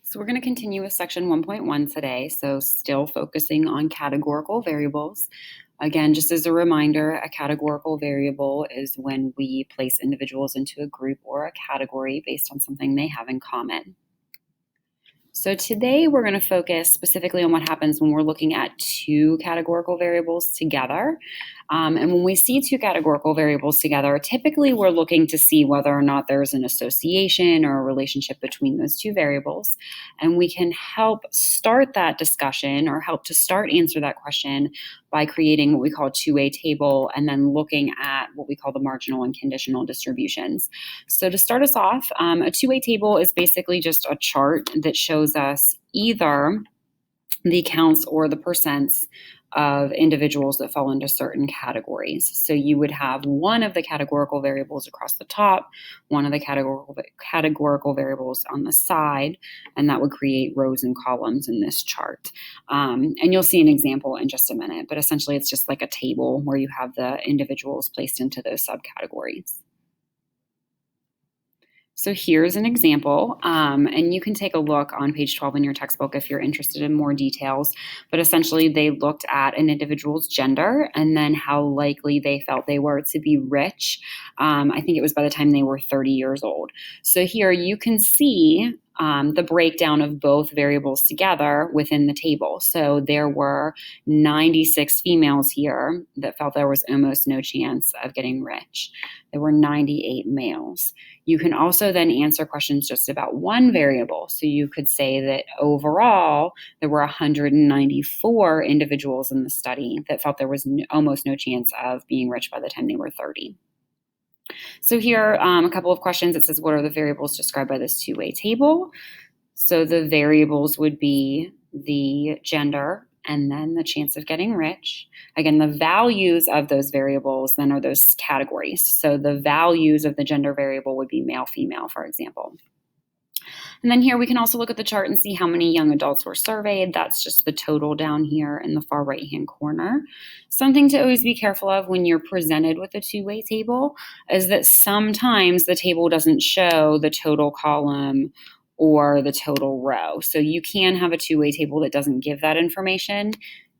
So we're going to continue with section 1.1 today. So still focusing on categorical variables. Again, just as a reminder, a categorical variable is when we place individuals into a group or a category based on something they have in common. So today we're going to focus specifically on what happens when we're looking at two categorical variables together. And when we see two categorical variables together, typically we're looking to see whether or not there's an association or a relationship between those two variables. And we can help start that discussion or help to start answer that question by creating what we call a two-way table and then looking at what we call the marginal and conditional distributions. So to start us off, a two-way table is basically just a chart that shows us either the counts or the percents of individuals that fall into certain categories. So you would have one of the categorical variables across the top, one of the categorical variables on the side, and that would create rows and columns in this chart. And you'll see an example in just a minute, but essentially it's just like a table where you have the individuals placed into those subcategories. So here's an example, and you can take a look on page 12 in your textbook if you're interested in more details, but essentially they looked at an individual's gender and then how likely they felt they were to be rich. I think it was by the time they were 30 years old. So here you can see the breakdown of both variables together within the table. So there were 96 females here that felt there was almost no chance of getting rich. There were 98 males. You can also then answer questions just about one variable. So you could say that overall, there were 194 individuals in the study that felt there was almost no chance of being rich by the time they were 30. So here, a couple of questions. It says, what are the variables described by this two-way table? So the variables would be the gender and then the chance of getting rich. Again, the values of those variables then are those categories. So the values of the gender variable would be male, female, for example. And then here we can also look at the chart and see how many young adults were surveyed. That's just the total down here in the far right-hand corner. Something to always be careful of when you're presented with a two-way table is that sometimes the table doesn't show the total column or the total row. So you can have a two-way table that doesn't give that information.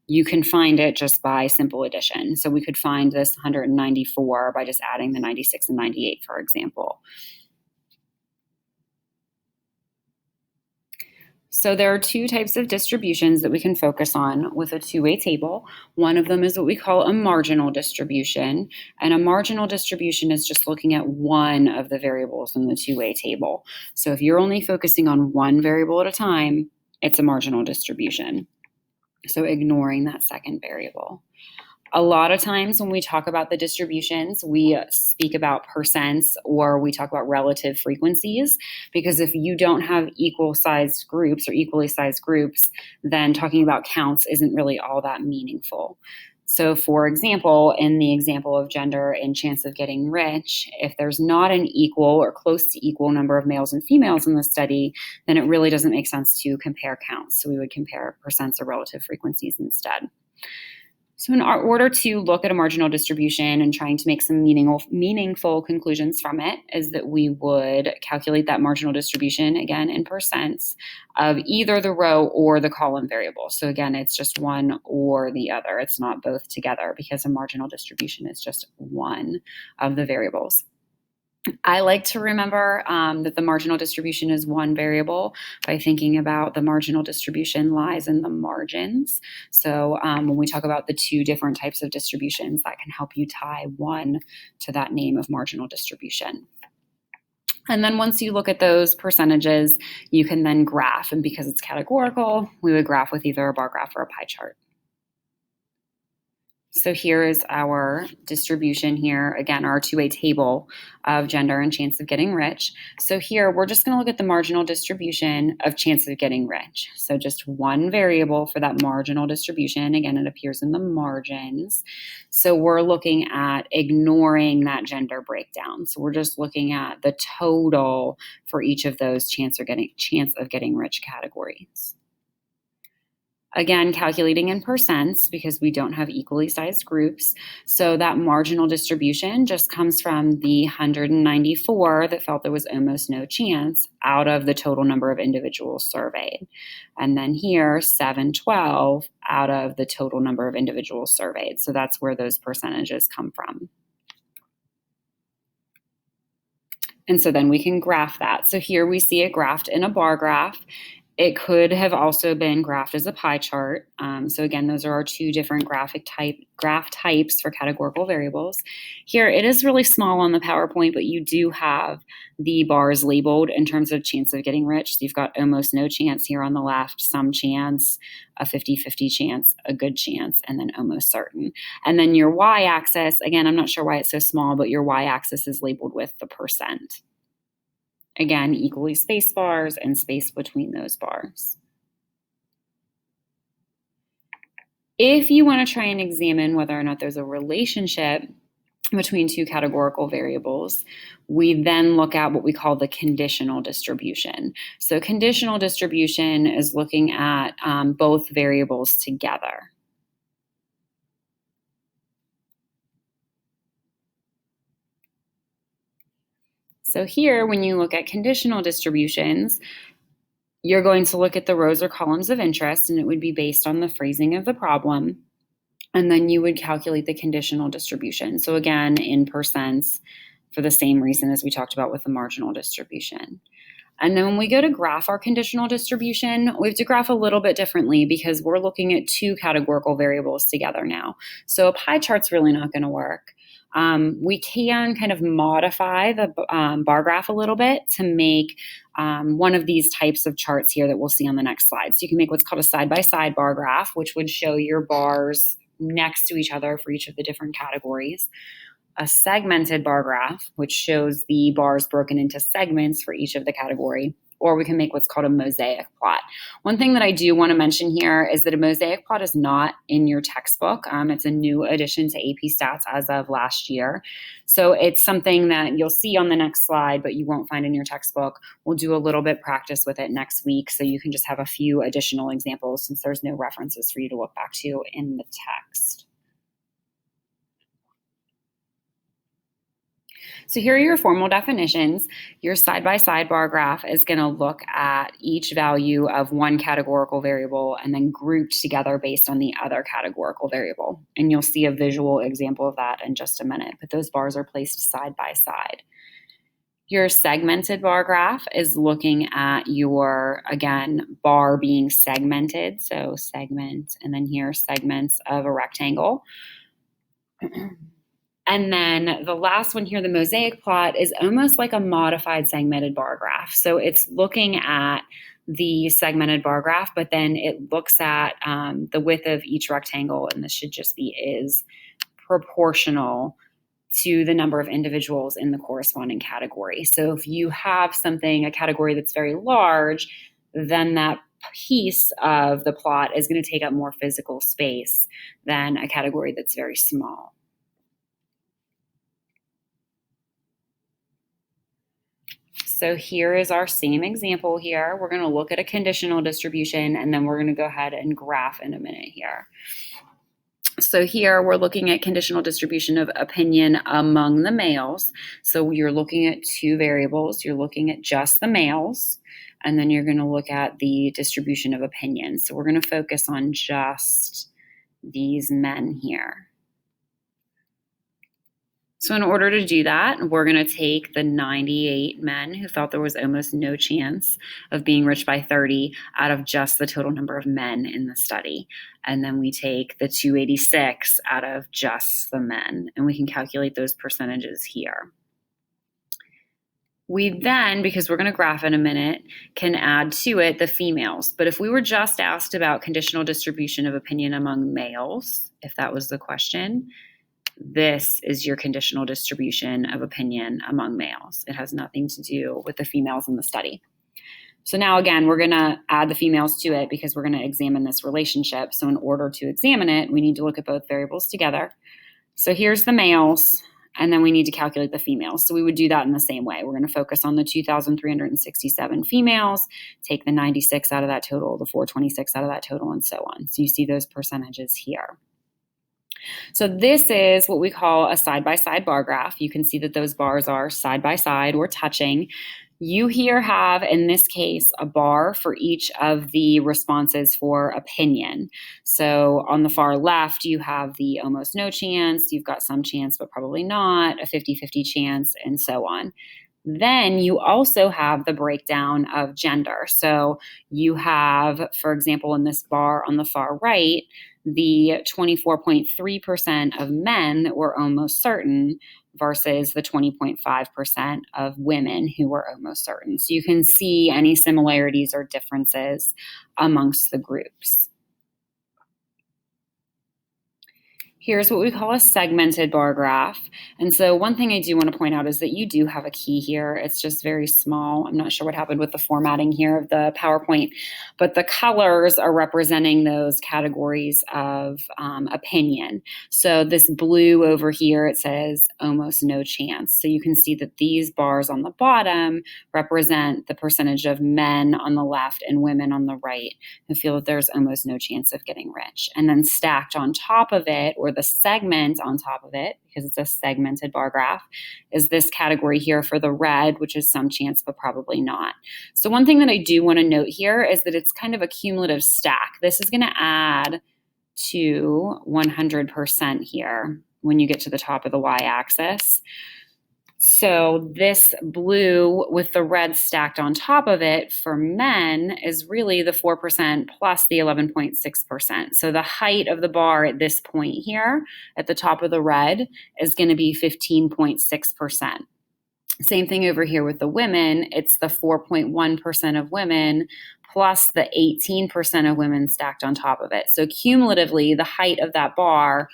You can find it just by simple addition. So we could find this 194 by just adding the 96 and 98, for example. So there are two types of distributions that we can focus on with a two-way table. One of them is what we call a marginal distribution. And a marginal distribution is just looking at one of the variables in the two-way table. So if you're only focusing on one variable at a time, it's a marginal distribution. So ignoring that second variable. A lot of times when we talk about the distributions, we speak about percents or we talk about relative frequencies, because if you don't have equal-sized groups or equally sized groups, then talking about counts isn't really all that meaningful. So for example, in the example of gender and chance of getting rich, if there's not an equal or close to equal number of males and females in the study, then it really doesn't make sense to compare counts. So we would compare percents or relative frequencies instead. So in order to look at a marginal distribution and trying to make some meaningful conclusions from it is that we would calculate that marginal distribution, again, in percents of either the row or the column variable. So again, it's just one or the other. It's not both together because a marginal distribution is just one of the variables. I like to remember that the marginal distribution is one variable by thinking about the marginal distribution lies in the margins. So when we talk about the two different types of distributions, that can help you tie one to that name of marginal distribution. And then once you look at those percentages, you can then graph. And because it's categorical, we would graph with either a bar graph or a pie chart. So here is our distribution here, again, our two-way table of gender and chance of getting rich. So here, we're just going to look at the marginal distribution of chance of getting rich. So just one variable for that marginal distribution. Again, it appears in the margins. So we're looking at ignoring that gender breakdown. So we're just looking at the total for each of those chance of getting rich categories. Again, calculating in percents because we don't have equally sized groups. So that marginal distribution just comes from the 194 that felt there was almost no chance out of the total number of individuals surveyed. And then here, 712 out of the total number of individuals surveyed. So that's where those percentages come from. And so then we can graph that. So here we see it graphed in a bar graph. It could have also been graphed as a pie chart. So again, those are our two different graph types for categorical variables. Here, it is really small on the PowerPoint, but you do have the bars labeled in terms of chance of getting rich. So you've got almost no chance here on the left, some chance, a 50-50 chance, a good chance, and then almost certain. And then your y-axis, again, I'm not sure why it's so small, but your y-axis is labeled with the percent. Again, equally spaced bars and space between those bars. If you want to try and examine whether or not there's a relationship between two categorical variables, we then look at what we call the conditional distribution. So conditional distribution is looking at both variables together. So here, when you look at conditional distributions, you're going to look at the rows or columns of interest, and it would be based on the phrasing of the problem. And then you would calculate the conditional distribution. So again, in percents, for the same reason as we talked about with the marginal distribution. And then when we go to graph our conditional distribution, we have to graph a little bit differently because we're looking at two categorical variables together now. So a pie chart's really not going to work. We can kind of modify the bar graph a little bit to make one of these types of charts here that we'll see on the next slide. So you can make what's called a side-by-side bar graph, which would show your bars next to each other for each of the different categories. A segmented bar graph, which shows the bars broken into segments for each of the category, or we can make what's called a mosaic plot. One thing that I do want to mention here is that a mosaic plot is not in your textbook. It's a new addition to AP Stats as of last year. So it's something that you'll see on the next slide, but you won't find in your textbook. We'll do a little bit practice with it next week, so you can just have a few additional examples since there's no references for you to look back to in the text. So here are your formal definitions. Your side-by-side bar graph is going to look at each value of one categorical variable and then grouped together based on the other categorical variable. And you'll see a visual example of that in just a minute, but those bars are placed side by side. Your segmented bar graph is looking at your, again, bar being segmented. So segment, and then here segments of a rectangle. And then the last one here, the mosaic plot, is almost like a modified segmented bar graph. So it's looking at the segmented bar graph, but then it looks at the width of each rectangle, and this should just be is proportional to the number of individuals in the corresponding category. So if you have something, a category that's very large, then that piece of the plot is going to take up more physical space than a category that's very small. So here is our same example here. We're going to look at a conditional distribution, and then we're going to go ahead and graph in a minute here. So here we're looking at conditional distribution of opinion among the males. So you're looking at two variables. You're looking at just the males, and then you're going to look at the distribution of opinion. So we're going to focus on just these men here. So in order to do that, we're going to take the 98 men who thought there was almost no chance of being rich by 30 out of just the total number of men in the study. And then we take the 286 out of just the men, and we can calculate those percentages here. We then, because we're going to graph in a minute, can add to it the females. But if we were just asked about conditional distribution of opinion among males, if that was the question, this is your conditional distribution of opinion among males. It has nothing to do with the females in the study. So now again, we're going to add the females to it because we're going to examine this relationship. So in order to examine it, we need to look at both variables together. So here's the males, And then we need to calculate the females. So we would do that in the same way. We're going to focus on the 2,367 females, take the 96 out of that total, the 426 out of that total, and so on. So you see those percentages here. So this is what we call a side-by-side bar graph. You can see that those bars are side-by-side or touching. You here have, in this case, a bar for each of the responses for opinion. So on the far left, you have the almost no chance, you've got some chance, but probably not, a 50-50 chance, and so on. Then you also have the breakdown of gender. So you have, for example, in this bar on the far right, the 24.3% of men that were almost certain versus the 20.5% of women who were almost certain. So you can see any similarities or differences amongst the groups. Here's what we call a segmented bar graph. And so one thing I do want to point out is that you do have a key here. It's just very small. I'm not sure what happened with the formatting here of the PowerPoint, but the colors are representing those categories of opinion. So this blue over here, it says almost no chance. So you can see that these bars on the bottom represent the percentage of men on the left and women on the right who feel that there's almost no chance of getting rich. And then stacked on top of it, or the segment on top of it, because it's a segmented bar graph, is this category here for the red, which is some chance, but probably not. So one thing that I do want to note here is that it's kind of a cumulative stack. This is going to add to 100% here when you get to the top of the y-axis. So this blue with the red stacked on top of it for men is really the 4% plus the 11.6%. So the height of the bar at this point here at the top of the red is going to be 15.6%. Same thing over here with the women. It's the 4.1% of women plus the 18% of women stacked on top of it. So cumulatively, the height of that bar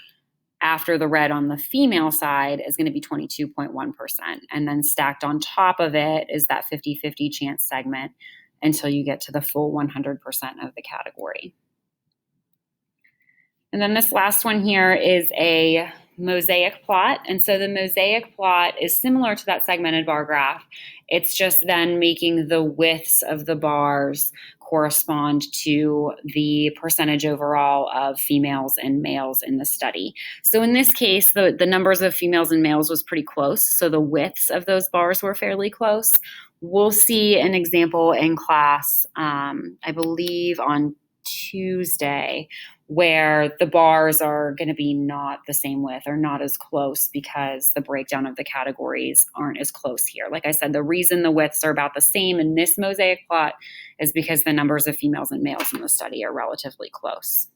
after the red on the female side is going to be 22.1%. And then stacked on top of it is that 50-50 chance segment until you get to the full 100% of the category. And then this last one here is a mosaic plot. And so the mosaic plot is similar to that segmented bar graph. It's just then making the widths of the bars correspond to the percentage overall of females and males in the study. So in this case, the numbers of females and males was pretty close. So the widths of those bars were fairly close. We'll see an example in class, I believe on Tuesday, where the bars are going to be not the same width or not as close because the breakdown of the categories aren't as close here. Like I said, the reason the widths are about the same in this mosaic plot is because the numbers of females and males in the study are relatively close.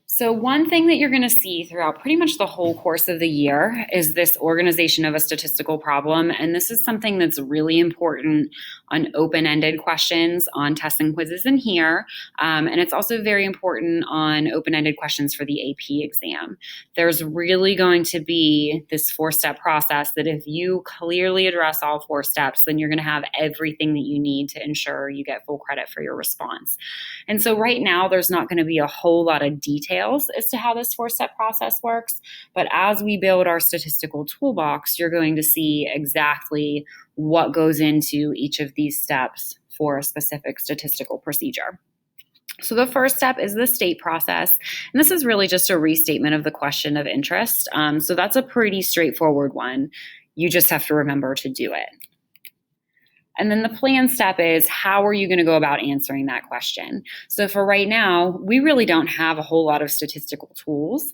So one thing that you're going to see throughout pretty much the whole course of the year is this organization of a statistical problem. And this is something that's really important on open-ended questions on tests and quizzes in here. And it's also very important on open-ended questions for the AP exam. There's really going to be this four-step process that if you clearly address all four steps, then you're going to have everything that you need to ensure you get full credit for your response. And so right now, there's not going to be a whole lot of detail as to how this four-step process works. But as we build our statistical toolbox, you're going to see exactly what goes into each of these steps for a specific statistical procedure. So the first step is the state process. And this is really just a restatement of the question of interest. So that's a pretty straightforward one. You just have to remember to do it. And then the plan step is, how are you going to go about answering that question? So for right now, we really don't have a whole lot of statistical tools.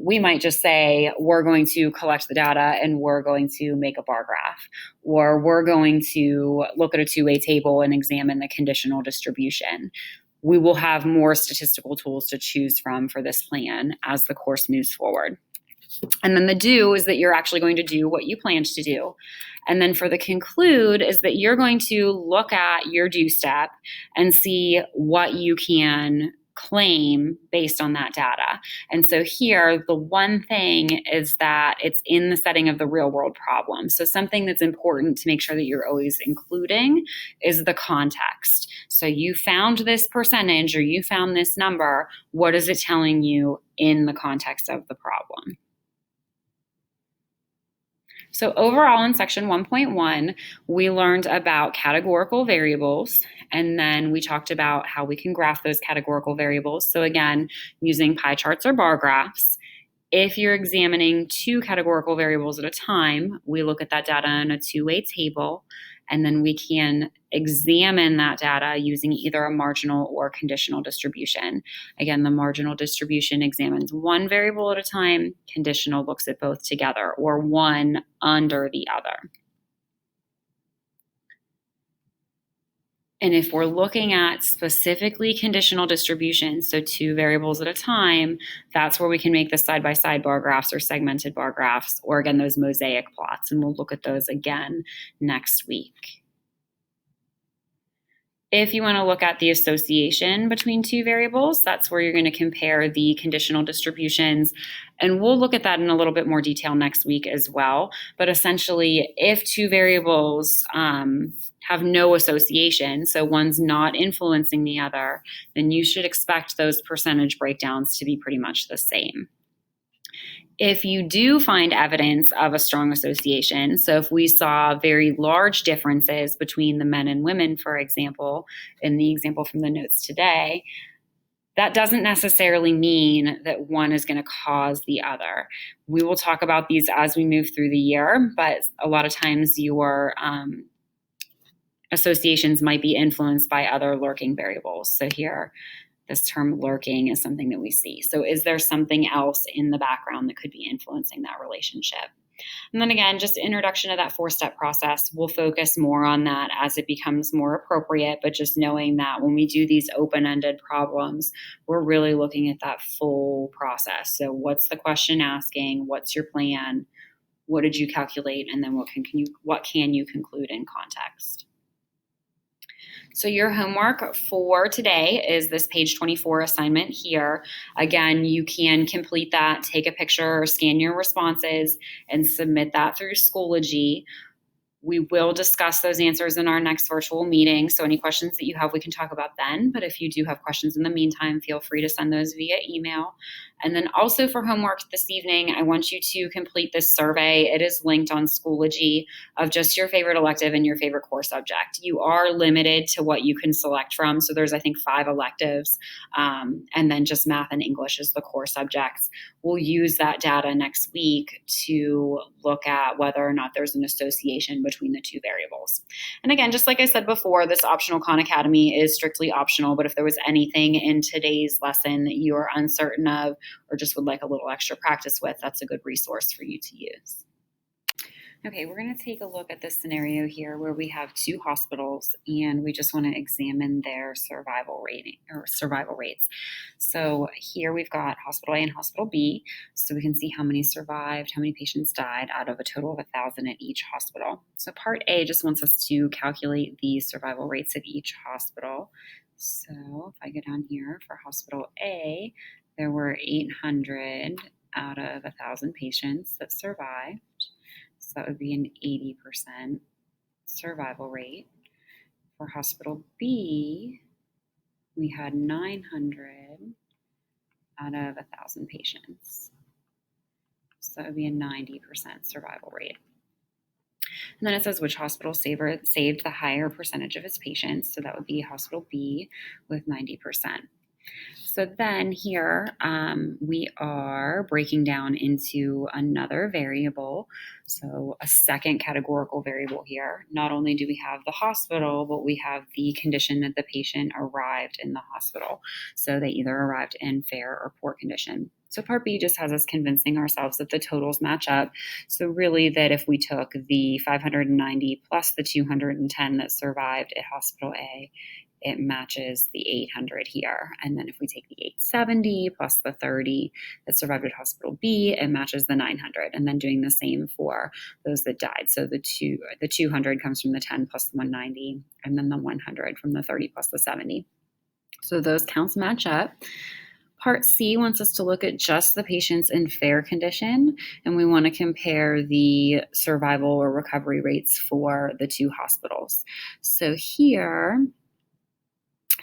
We might just say, we're going to collect the data and we're going to make a bar graph, or we're going to look at a two-way table and examine the conditional distribution. We will have more statistical tools to choose from for this plan as the course moves forward. And then the do is that you're actually going to do what you planned to do. And then for the conclude is that you're going to look at your do step and see what you can claim based on that data. And so here, the one thing is that it's in the setting of the real world problem. So something that's important to make sure that you're always including is the context. So you found this percentage or you found this number. What is it telling you in the context of the problem? So overall in section 1.1, we learned about categorical variables, and then we talked about how we can graph those categorical variables. So again, using pie charts or bar graphs. If you're examining two categorical variables at a time, we look at that data in a two-way table, and then we can examine that data using either a marginal or conditional distribution. Again, the marginal distribution examines one variable at a time, conditional looks at both together or one under the other. And if we're looking at specifically conditional distributions, so two variables at a time, that's where we can make the side-by-side bar graphs or segmented bar graphs, or again, those mosaic plots. And we'll look at those again next week. If you want to look at the association between two variables, that's where you're going to compare the conditional distributions. And we'll look at that in a little bit more detail next week as well. But essentially, if two variables have no association, so one's not influencing the other, then you should expect those percentage breakdowns to be pretty much the same. If you do find evidence of a strong association, so if we saw very large differences between the men and women, for example, in the example from the notes today, that doesn't necessarily mean that one is going to cause the other. We will talk about these as we move through the year, but a lot of times your associations might be influenced by other lurking variables. So here, this term lurking is something that we see. So is there something else in the background that could be influencing that relationship? And then again, just introduction to that four-step process. We'll focus more on that as it becomes more appropriate, but just knowing that when we do these open-ended problems, we're really looking at that full process. So what's the question asking? What's your plan? What did you calculate? And then what can you conclude in context? So your homework for today is this page 24 assignment here. Again, you can complete that, take a picture or scan your responses and submit that through Schoology. We will discuss those answers in our next virtual meeting. So any questions that you have, we can talk about then. But if you do have questions in the meantime, feel free to send those via email. And then also for homework this evening, I want you to complete this survey. It is linked on Schoology of just your favorite elective and your favorite core subject. You are limited to what you can select from. So there's, I think, 5 electives, and then just math and English is the core subjects. We'll use that data next week to look at whether or not there's an association between the two variables. And again, just like I said before, this optional Khan Academy is strictly optional, but if there was anything in today's lesson that you are uncertain of or just would like a little extra practice with, that's a good resource for you to use. Okay, we're going to take a look at this scenario here where we have two hospitals and we just want to examine their survival rates. So here we've got hospital A and hospital B, so we can see how many survived, how many patients died out of a total of 1,000 at each hospital. So part A just wants us to calculate the survival rates at each hospital. So if I go down here for hospital A, there were 800 out of 1,000 patients that survived. So that would be an 80% survival rate. For hospital B, we had 900 out of 1,000 patients. So that would be a 90% survival rate. And then it says which hospital saved the higher percentage of its patients. So that would be hospital B with 90%. So then here we are breaking down into another variable. So a second categorical variable here. Not only do we have the hospital, but we have the condition that the patient arrived in the hospital. So they either arrived in fair or poor condition. So part B just has us convincing ourselves that the totals match up. So really that if we took the 590 plus the 210 that survived at hospital A, it matches the 800 here. And then if we take the 870 plus the 30 that survived at hospital B, it matches the 900. And then doing the same for those that died. So the 200 comes from the 10 plus the 190, and then the 100 from the 30 plus the 70. So those counts match up. Part C wants us to look at just the patients in fair condition, and we want to compare the survival or recovery rates for the two hospitals. So here,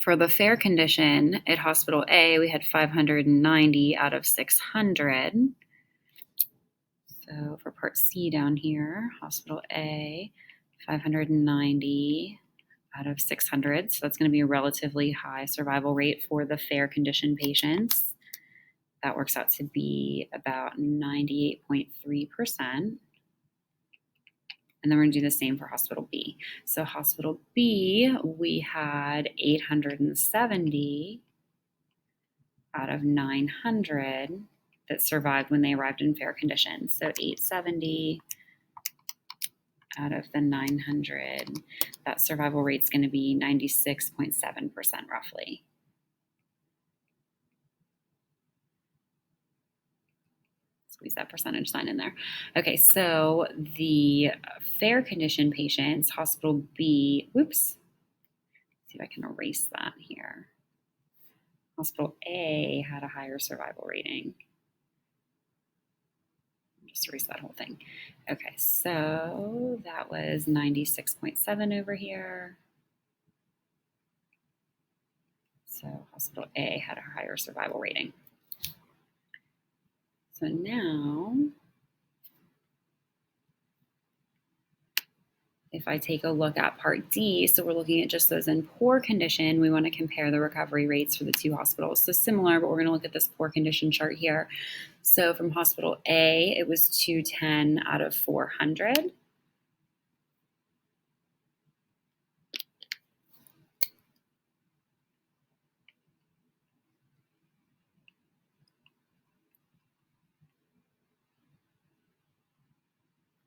for the fair condition at Hospital A, we had 590 out of 600. So for Part C down here, Hospital A, 590 out of 600. So that's going to be a relatively high survival rate for the fair condition patients. That works out to be about 98.3%. And then we're going to do the same for Hospital B. So Hospital B, we had 870 out of 900 that survived when they arrived in fair condition. So 870 out of the 900, that survival rate is going to be 96.7% roughly. Squeeze that percentage sign in there. Okay, so the fair condition patients, Hospital B, whoops, see if I can erase that here. Hospital A had a higher survival rating. Just erase that whole thing. Okay, so that was 96.7 over here. So Hospital A had a higher survival rating. So now, if I take a look at Part D, so we're looking at just those in poor condition, we want to compare the recovery rates for the two hospitals. So similar, but we're going to look at this poor condition chart here. So from Hospital A, it was 210 out of 400.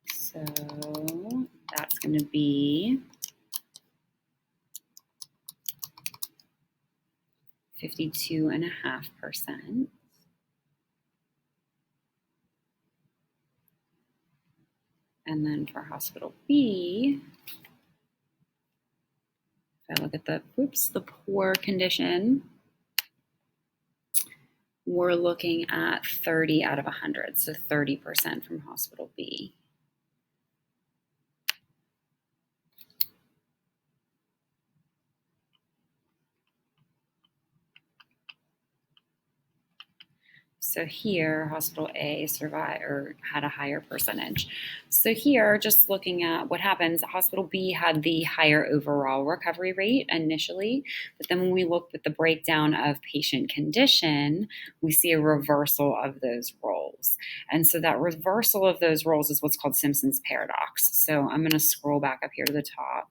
So that's going to be 52.5%. And then for Hospital B, if I look at the poor condition, we're looking at 30 out of 100, so 30% from Hospital B. So here, Hospital A survived or had a higher percentage. So here, just looking at what happens, Hospital B had the higher overall recovery rate initially, but then when we looked at the breakdown of patient condition, we see a reversal of those roles. And so that reversal of those roles is what's called Simpson's paradox. So I'm going to scroll back up here to the top.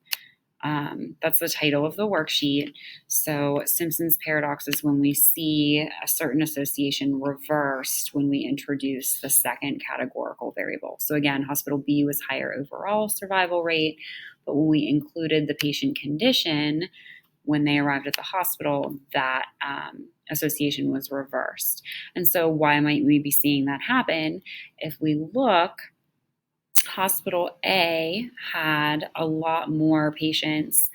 That's the title of the worksheet. So Simpson's paradox is when we see a certain association reversed when we introduce the second categorical variable. So again, Hospital B was higher overall survival rate, but when we included the patient condition when they arrived at the hospital, that association was reversed. And so why might we be seeing that happen? If we look, Hospital A had a lot more patients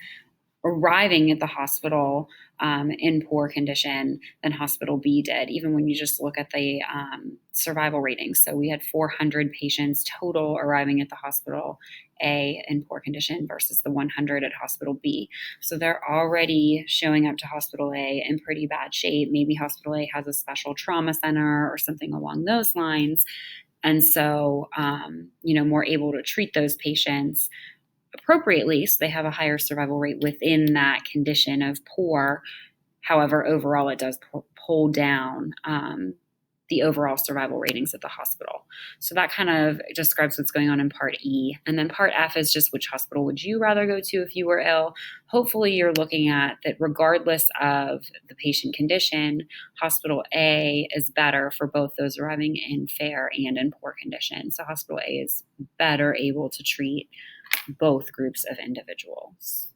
arriving at the hospital in poor condition than Hospital B did, even when you just look at the survival ratings. So we had 400 patients total arriving at the Hospital A in poor condition versus the 100 at Hospital B. So they're already showing up to Hospital A in pretty bad shape. Maybe Hospital A has a special trauma center or something along those lines. And so, more able to treat those patients appropriately, so they have a higher survival rate within that condition of poor. However, overall, it does pull down the overall survival ratings at the hospital. So that kind of describes what's going on in Part E. And then Part F is just which hospital would you rather go to if you were ill? Hopefully you're looking at that regardless of the patient condition, Hospital A is better for both those arriving in fair and in poor condition. So Hospital A is better able to treat both groups of individuals.